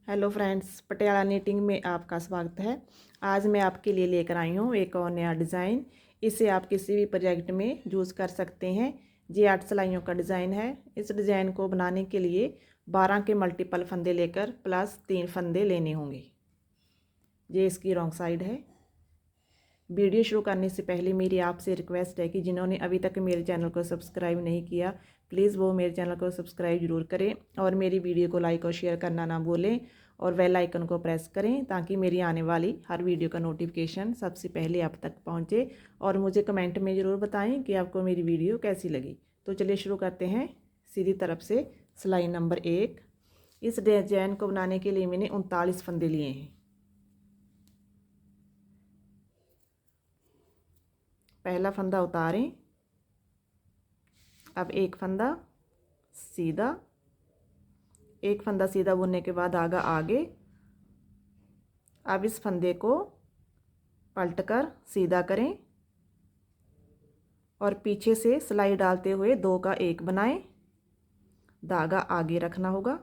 Hello friends, Patiala knitting में आपका स्वागत है। आज मैं आपके लिए लेकर आई हूँ एक और नया डिज़ाइन। इसे आप किसी भी प्रोजेक्ट में यूज़ कर सकते हैं। ये 8 सिलाइयों का डिज़ाइन है। इस डिज़ाइन को बनाने के लिए 12 के मल्टीपल फंदे लेकर प्लस 3 फंदे लेने होंगे। ये इसकी रॉन्ग साइड है। वीडियो शुरू करने से पहले मेरी आपसे रिक्वेस्ट है कि जिन्होंने अभी तक मेरे चैनल को सब्सक्राइब नहीं किया, प्लीज़ वो मेरे चैनल को सब्सक्राइब ज़रूर करें और मेरी वीडियो को लाइक और शेयर करना ना भूलें और बेल आइकन को प्रेस करें ताकि मेरी आने वाली हर वीडियो का नोटिफिकेशन सबसे पहले आप तक पहुंचे। और मुझे कमेंट में ज़रूर बताएं कि आपको मेरी वीडियो कैसी लगी। तो चलिए शुरू करते हैं। सीधी तरफ से सिलाई नंबर 1। इस डिजाइन को बनाने के लिए मैंने 39 फंदे लिए हैं। पहला फंदा उतारें। अब एक फंदा सीधा, एक फंदा सीधा बुनने के बाद धागा आगे। अब इस फंदे को पलटकर सीधा करें और पीछे से सिलाई डालते हुए 2 का 1 बनाएं। धागा आगे रखना होगा।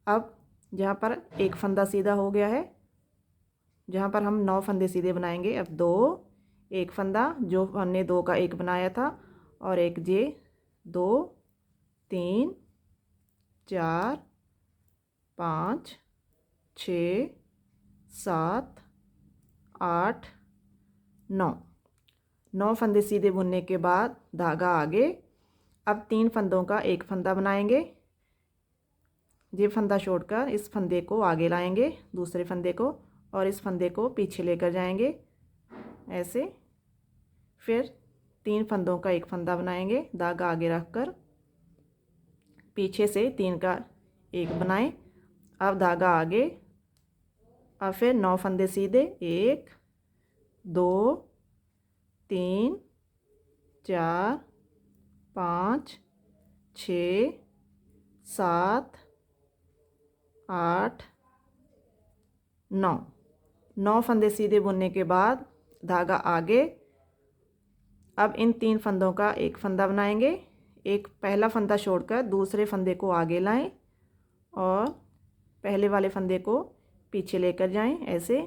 अब जहाँ पर एक फंदा सीधा हो गया है, जहाँ पर हम 9 फंदे सीधे बनाएंगे, अब 2, एक फंदा जो हमने 2 का 1 बनाया था और एक जे 2 3 4 5 6 7 8 9 फंदे सीधे बुनने के बाद धागा आगे। अब 3 फंदों का 1 फंदा बनाएंगे। ये फंदा छोड़कर इस फंदे को आगे लाएंगे, दूसरे फंदे को, और इस फंदे को पीछे लेकर जाएंगे ऐसे। फिर 3 फंदों का 1 फंदा बनाएंगे, धागा आगे रखकर पीछे से 3 का 1 बनाएं। अब धागा आगे। अब फिर 9 फंदे सीधे, 1 2 3 4 5 6 7 8 9 फंदे सीधे बुनने के बाद धागा आगे। अब इन 3 फंदों का 1 फंदा बनाएंगे। एक पहला फंदा छोड़कर दूसरे फंदे को आगे लाएं और पहले वाले फंदे को पीछे लेकर जाएं ऐसे।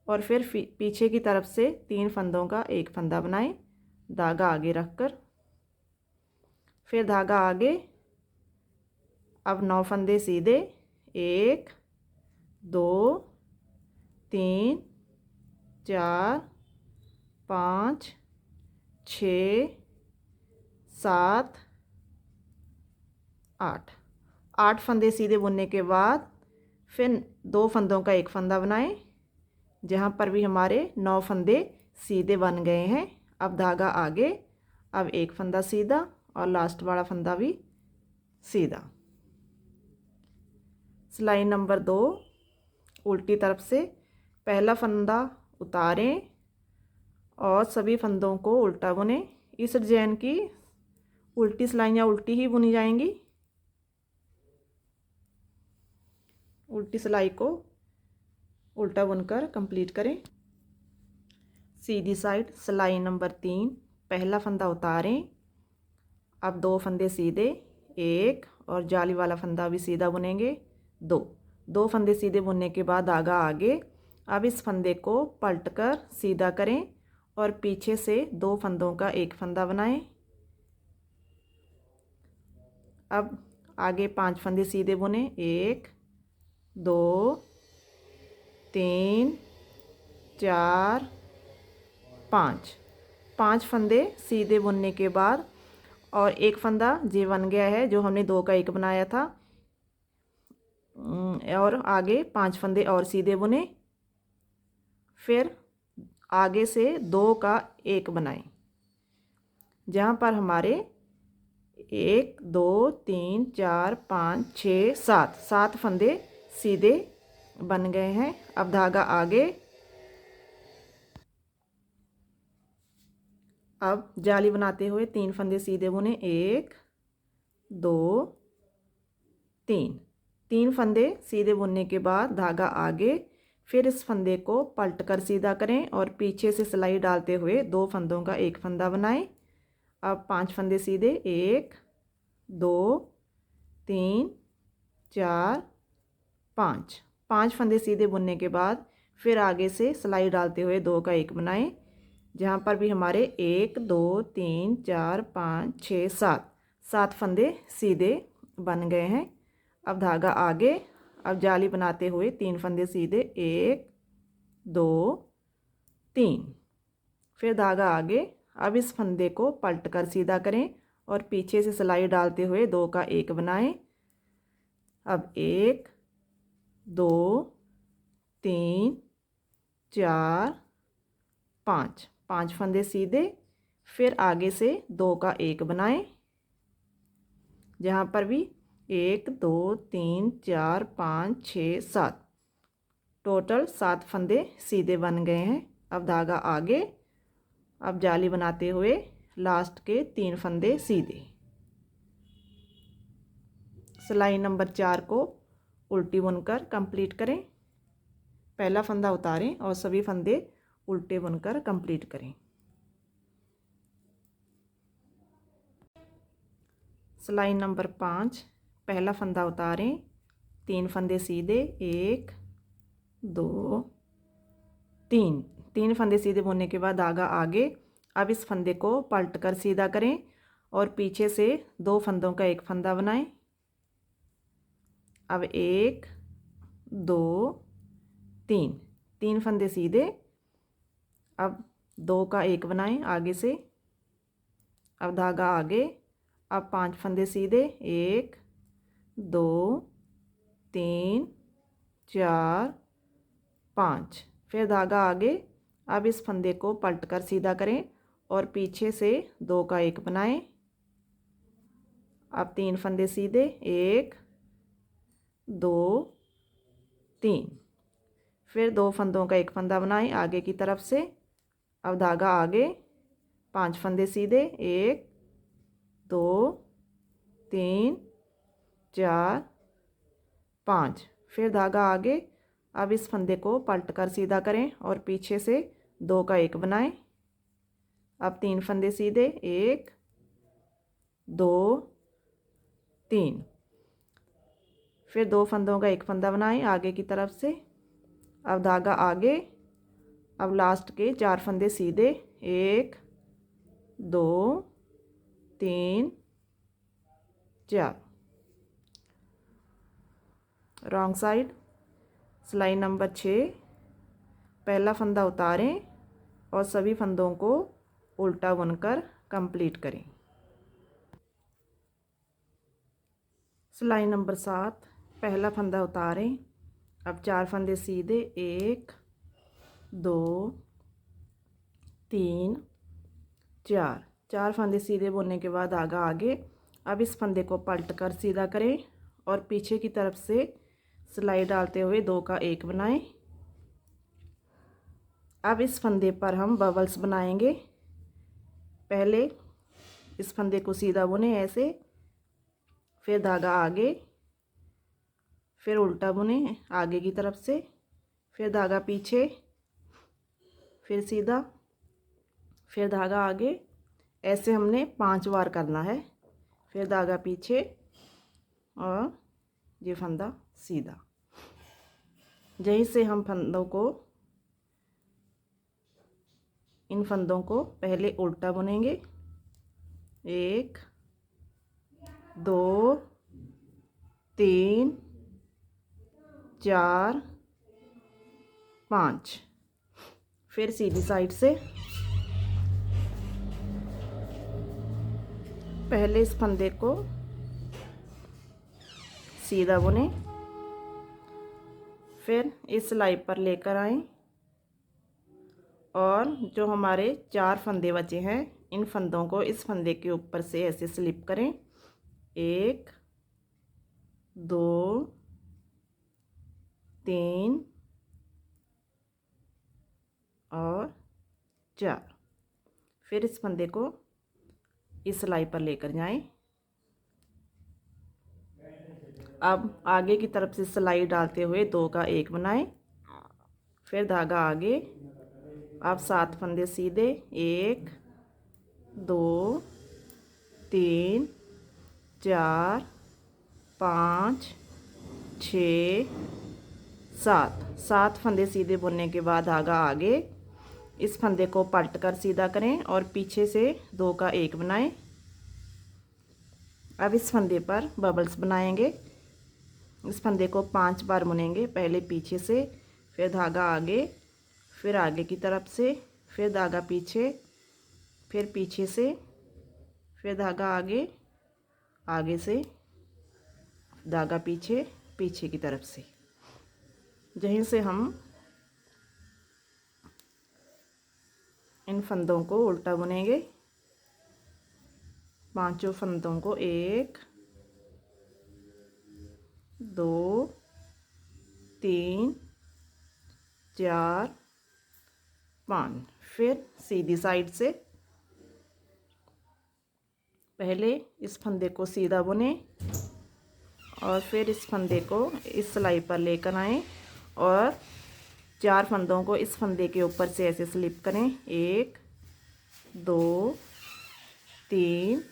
और फिर पीछे की तरफ से 3 फंदों का 1 फंदा बनाएं, धागा आगे रखकर। फिर धागा आगे। अब 9 फंदे सीधे, 1 2 3 4 5 6 7 8 फंदे सीधे बुनने के बाद फिर 2 फंदों का 1 फंदा बनाएं, जहाँ पर भी हमारे 9 फंदे सीधे बन गए हैं। अब धागा आगे। अब 1 फंदा सीधा और लास्ट वाला फंदा भी सीधा। सिलाई नंबर 2 उल्टी तरफ से पहला फंदा उतारें और सभी फंदों को उल्टा बुनें। इस डिजाइन की उल्टी सिलाइयाँ उल्टी ही बुनी जाएंगी। उल्टी सिलाई को उल्टा बुनकर कंप्लीट करें। सीधी साइड सिलाई नंबर 3 पहला फंदा उतारें। अब 2 फंदे सीधे, 1 और जाली वाला फंदा भी सीधा बुनेंगे। 2 फंदे सीधे बुनने के बाद धागा आगे। अब इस फंदे को पलटकर सीधा करें और पीछे से 2 फंदों का 1 फंदा बनाएं। अब आगे 5 फंदे सीधे बुने, 1 2 3 4 5 फंदे सीधे बुनने के बाद और 1 फंदा जे बन गया है जो हमने 2 का 1 बनाया था। और आगे 5 फंदे और सीधे बुने। फिर आगे से 2 का 1 बनाएं, जहाँ पर हमारे 1 2 3 4 5 6 7 फंदे सीधे बन गए हैं। अब धागा आगे। अब जाली बनाते हुए 3 फंदे सीधे बुने, 1 2 3 फंदे सीधे बुनने के बाद धागा आगे। फिर इस फंदे को पलटकर सीधा करें और पीछे से सिलाई डालते हुए 2 फंदों का 1 फंदा बनाएं। अब 5 फंदे सीधे, 1 2 3 4 5। 5 फंदे सीधे बुनने के बाद फिर आगे से सिलाई डालते हुए 2 का 1 बनाएं। जहाँ पर भी हमारे 1 2 3 4 5 6 7 फंदे सीधे बन गए हैं। अब धागा आगे, अब जाली बनाते हुए 3 फंदे सीधे 1 2 3। फिर धागा आगे, अब इस फंदे को पलट कर सीधा करें और पीछे से सिलाई डालते हुए 2 का 1 बनाएं। अब 1 2 3 4 5 फंदे सीधे, फिर आगे से 2 का 1 बनाएं। जहाँ पर भी 1 2 3 4 5 6 7, टोटल 7 फंदे सीधे बन गए हैं। अब धागा आगे, अब जाली बनाते हुए लास्ट के 3 फंदे सीधे। सिलाई नंबर 4 को उल्टी बुनकर कंप्लीट करें। पहला फंदा उतारें और सभी फंदे उल्टे बुनकर कंप्लीट करें। सिलाई नंबर 5, पहला फंदा उतारें, 3 फंदे सीधे 1 2 3 फंदे सीधे बुनने के बाद धागा आगे, अब इस फंदे को पलट कर सीधा करें और पीछे से 2 फंदों का 1 फंदा बनाएं। अब 1 2 3 फंदे सीधे, अब 2 का 1 बनाएं आगे से। अब धागा आगे, अब 5 फंदे सीधे 1 2 3 4 5। फिर धागा आगे, अब इस फंदे को पलट कर सीधा करें और पीछे से 2 का 1 बनाएं। अब 3 फंदे सीधे 1 2 3। फिर 2 फंदों का 1 फंदा बनाएं आगे की तरफ से। अब धागा आगे, 5 फंदे सीधे 1 2 3 4 5। फिर धागा आगे, अब इस फंदे को पलट कर सीधा करें और पीछे से 2 का 1 बनाएं। अब 3 फंदे सीधे 1 2 3। फिर 2 फंदों का 1 फंदा बनाएं आगे की तरफ से। अब धागा आगे, अब लास्ट के 4 फंदे सीधे 1 2 3 4। Wrong side. सिलाई नंबर 6, पहला फंदा उतारें और सभी फंदों को उल्टा बुनकर कंप्लीट करें। सिलाई नंबर 7, पहला फंदा उतारें, अब 4 फंदे सीधे 1 2 3 4 फंदे सीधे बुनने के बाद धागा आगे, अब इस फंदे को पलट कर सीधा करें और पीछे की तरफ से सिलाई डालते हुए 2 का 1 बनाएं। अब इस फंदे पर हम बबल्स बनाएंगे। पहले इस फंदे को सीधा बुने ऐसे, फिर धागा आगे, फिर उल्टा बुने आगे की तरफ से, फिर धागा पीछे, फिर सीधा, फिर धागा आगे। ऐसे हमने 5 बार करना है। फिर धागा पीछे और ये फंदा सीधा। यहीं से हम फंदों को, इन फंदों को पहले उल्टा बुनेंगे। 1 2 3 4 5। फिर सीधी साइड से पहले इस फंदे को सीधा बुने, फिर इस सिलाई पर लेकर आएं और जो हमारे 4 फंदे बचे हैं, इन फंदों को इस फंदे के ऊपर से ऐसे स्लिप करें। 1 2 3 और 4। फिर इस फंदे को इस सिलाई पर लेकर जाएं। अब आगे की तरफ से सिलाई डालते हुए 2 का 1 बनाएं। फिर धागा आगे, अब 7 फंदे सीधे 1 2 3 4 5 6 7 7 फंदे सीधे बुनने के बाद धागा आगे, इस फंदे को पलट कर सीधा करें और पीछे से 2 का 1 बनाएं। अब इस फंदे पर बबल्स बनाएंगे। इस फंदे को 5 बार बुनेंगे, पहले पीछे से, फिर धागा आगे, फिर आगे की तरफ से, फिर धागा पीछे, फिर पीछे से, फिर धागा आगे, आगे से धागा पीछे, पीछे की तरफ से। यहीं से हम इन फंदों को उल्टा बुनेंगे। पांचों फंदों को 1 2 3 4 5। फिर सीधी साइड से पहले इस फंदे को सीधा बुने और फिर इस फंदे को इस सिलाई पर लेकर आएं और 4 फंदों को इस फंदे के ऊपर से ऐसे स्लिप करें। 1 2 3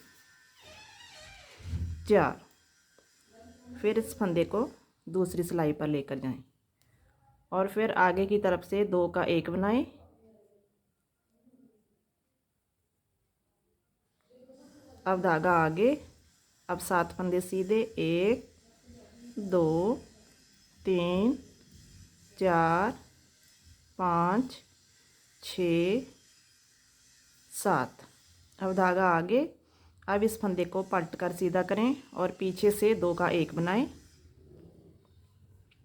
4। फिर इस फंदे को दूसरी सिलाई पर लेकर जाएं और फिर आगे की तरफ से 2 का 1 बनाएं। अब धागा आगे, अब 7 फंदे सीधे, 1 2 3 4 5 6 7। अब धागा आगे, अब इस फंदे को पलट कर सीधा करें और पीछे से 2 का 1 बनाएं।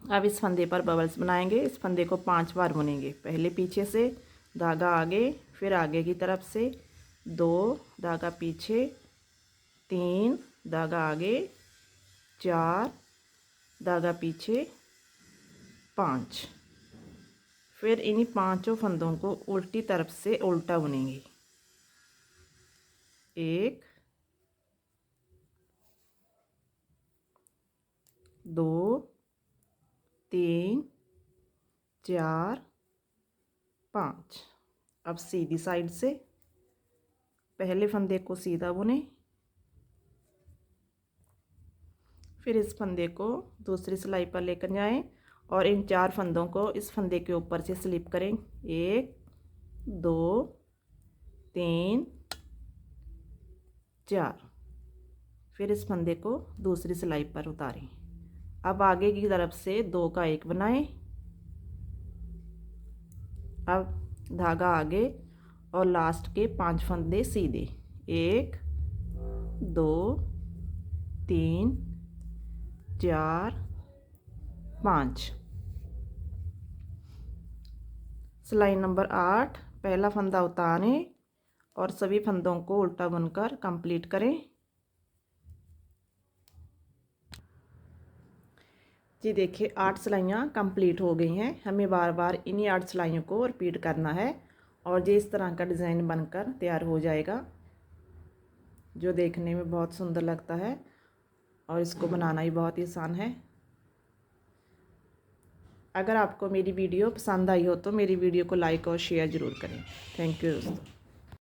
अब इस फंदे पर बबल्स बनाएंगे। इस फंदे को 5 बार बुनेंगे, पहले पीछे से, धागा आगे, फिर आगे की तरफ से, 2 धागा पीछे, 3 धागा आगे, 4 धागा पीछे, 5। फिर इन्हीं पांचों फंदों को उल्टी तरफ से उल्टा बुनेंगे। 1 2 3 4 5। अब सीधी साइड से पहले फंदे को सीधा बुने, फिर इस फंदे को दूसरी सिलाई पर लेकर जाएं और इन 4 फंदों को इस फंदे के ऊपर से स्लिप करें। 1 2 3 4। फिर इस फंदे को दूसरी सिलाई पर उतारें। अब आगे की तरफ से 2 का 1 बनाएं। अब धागा आगे और लास्ट के 5 फंदे सीधे, 1 2 3 4 5। सिलाई नंबर 8, पहला फंदा उतारें और सभी फंदों को उल्टा बुनकर कंप्लीट करें। जी देखिए 8 सिलाइयाँ कंप्लीट हो गई हैं। हमें बार बार इन्हीं 8 सिलाइयों को रिपीट करना है और ये इस तरह का डिज़ाइन बनकर तैयार हो जाएगा, जो देखने में बहुत सुंदर लगता है और इसको बनाना ही बहुत ही आसान है। अगर आपको मेरी वीडियो पसंद आई हो तो मेरी वीडियो को लाइक और शेयर ज़रूर करें। थैंक यू दोस्तों।